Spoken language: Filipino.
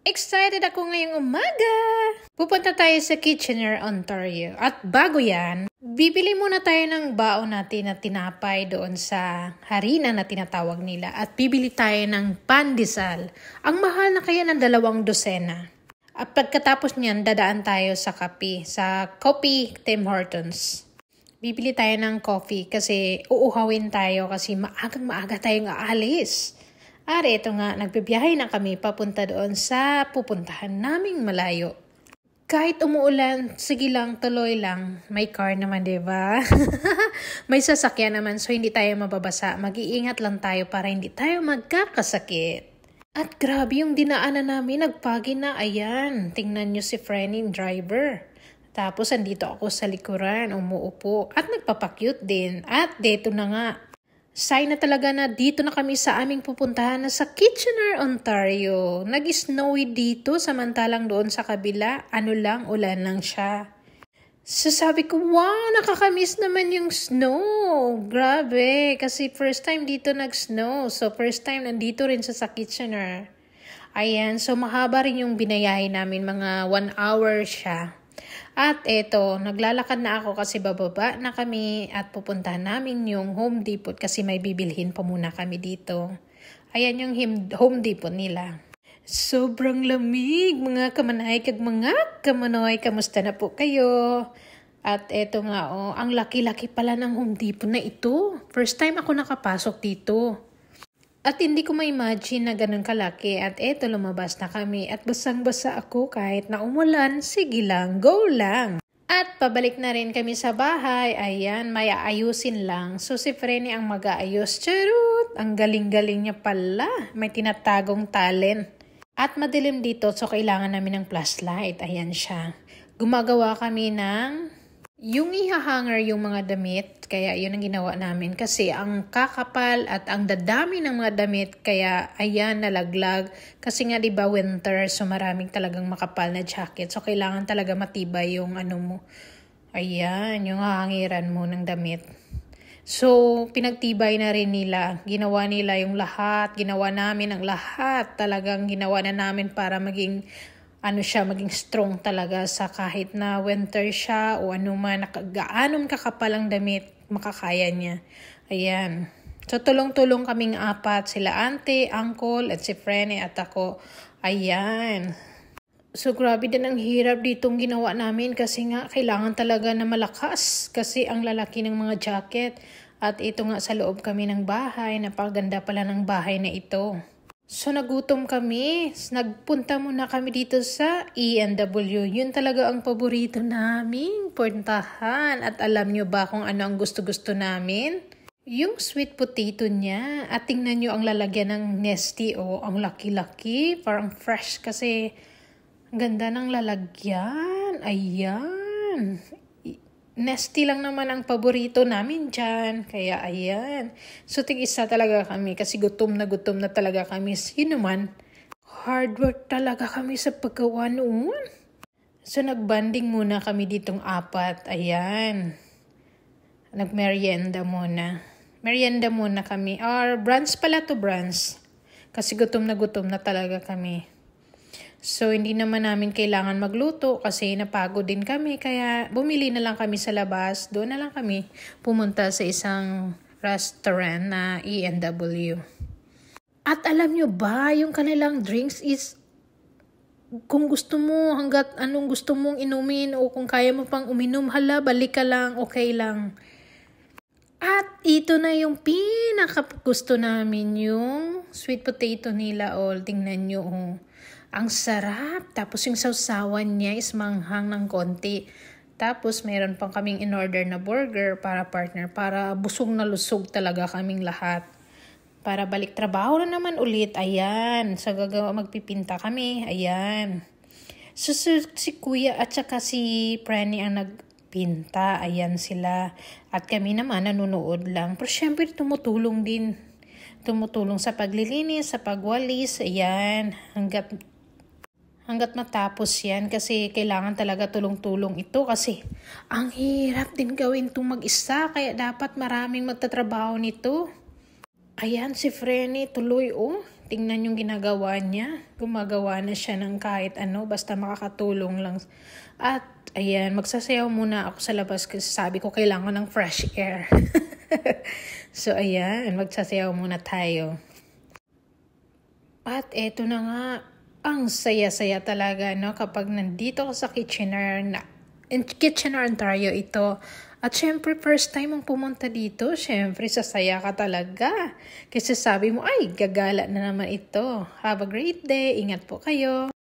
Excited ako ngayong umaga! Pupunta tayo sa Kitchener, Ontario. At bago yan, bibili muna tayo ng baon natin na tinapay doon sa harina na tinatawag nila. At bibili tayo ng pandesal. Ang mahal na kaya ng 2 dosena. At pagkatapos niyan, dadaan tayo sa kape. Sa Coffee Tim Hortons. Bibili tayo ng coffee kasi uuhawin tayo kasi maagang-maaga tayong aalis. At ito nga, nagbibiyahe na kami papunta doon sa pupuntahan naming malayo. Kahit umuulan, sige lang, tuloy lang. May car naman, diba? May sasakyan naman, so hindi tayo mababasa. Mag-iingat lang tayo para hindi tayo magkakasakit. At grabe yung dinaanan namin, nagpagi na, ayan. Tingnan nyo si Frenny, driver. Tapos andito ako sa likuran, umuupo. At nagpapakyut din. At dito na nga. Sign na talaga na dito na kami sa aming pupuntahan na sa Kitchener, Ontario. Nag-snowy dito samantalang doon sa kabila, ulan lang siya. So sabi ko, wow, nakakamiss naman yung snow. Grabe, kasi first time dito nag-snow. So first time nandito rin sa Kitchener. Ayan, so mahaba rin yung binayahe namin, mga 1 hour siya. At eto, naglalakad na ako kasi bababa na kami at pupuntahan namin yung Home Depot kasi may bibilhin pa muna kami dito. Ayan yung Home Depot nila. Sobrang lamig mga kamanay kag mga kamanoy, kamusta na po kayo? At eto nga ang laki-laki pala ng Home Depot na ito. First time ako nakapasok dito. At hindi ko ma-imagine na ganun kalaki at eto lumabas na kami at basang-basa ako kahit na umulan, sige lang, go lang. At pabalik na rin kami sa bahay, ayan, may aayusin lang. So si Frenny ang mag-aayos, charot, ang galing-galing niya pala, may tinatagong talent. At madilim dito so kailangan namin ng flashlight, ayan siya. Gumagawa kami ng yung ihahanger yung mga damit, kaya yun ang ginawa namin. Kasi ang kakapal at ang dadami ng mga damit, kaya ayan, nalaglag. Kasi nga diba winter, so maraming talagang makapal na jacket. So kailangan talaga matibay yung mo. Ayan, yung hahangiran mo ng damit. So pinagtibay na rin nila. Ginawa nila yung lahat, ginawa namin ang lahat. Talagang ginawa na namin para maging maging strong talaga sa kahit na winter siya o gaanong kakapal ang damit, makakaya niya. Ayan. So, tulong-tulong kaming 4, sila auntie, uncle, at si Frenny at ako. Ayan. So, grabe din ang hirap ditong ginawa namin kasi nga kailangan talaga na malakas kasi ang lalaki ng mga jacket. At ito nga sa loob kami ng bahay, napakaganda pala ng bahay na ito. So nagutom kami, nagpunta muna kami dito sa E&W. Yun talaga ang paborito naming puntahan. At alam nyo ba kung ano ang gusto-gusto namin? Yung sweet potato niya. At tingnan nyo ang lalagyan ng nesty. Ang laki-laki. Parang fresh kasi ganda ng lalagyan. Ayan. Nesty lang naman ang paborito namin dyan. Kaya ayan. So tig-isa talaga kami kasi gutom na talaga kami. Yun naman, hard work talaga kami sa paggawa noon. So nagbanding muna kami ditong 4. Ayan. Nagmerienda muna. Merienda muna kami. Or brunch pala to, brunch. Kasi gutom na talaga kami. So, hindi naman namin kailangan magluto kasi napagod din kami. Kaya, bumili na lang kami sa labas. Doon na lang kami pumunta sa isang restaurant na E&W. At alam nyo ba, yung kanilang drinks is, kung gusto mo, hanggat anong gusto mong inumin o kung kaya mo pang uminom, balik ka lang, okay lang. At ito na yung pinakagusto namin, yung sweet potato nila. Tingnan nyo, ang sarap. Tapos yung sausawan niya is manghang ng konti. Tapos mayroon pang kaming in-order na burger para partner. Para busog na lusog talaga kaming lahat. Para balik trabaho na naman ulit. Ayan. So magpipinta kami. Ayan. So si Kuya at saka si Frenny ang nagpinta. Ayan sila. At kami naman nanonood lang. Pero syempre tumutulong din. Tumutulong sa paglilinis, sa pagwalis. Ayan. Hanggat matapos yan kasi kailangan talaga tulong-tulong ito kasi ang hirap din gawin itong mag-isa kaya dapat maraming magtatrabaho nito. Ayan si Frenny tuloy tingnan yung ginagawa niya. Gumagawa na siya ng kahit ano, basta makakatulong lang. At ayan, magsasayaw muna ako sa labas kasi sabi ko kailangan ng fresh air. So ayan, magsasayaw muna tayo. At eto na nga, ang saya-saya talaga no kapag nandito ka sa Kitchener Ontario ito. At syempre first time mong pumunta dito, syempre sasaya ka talaga. Kasi sabi mo ay gagala na naman ito. Have a great day, ingat po kayo.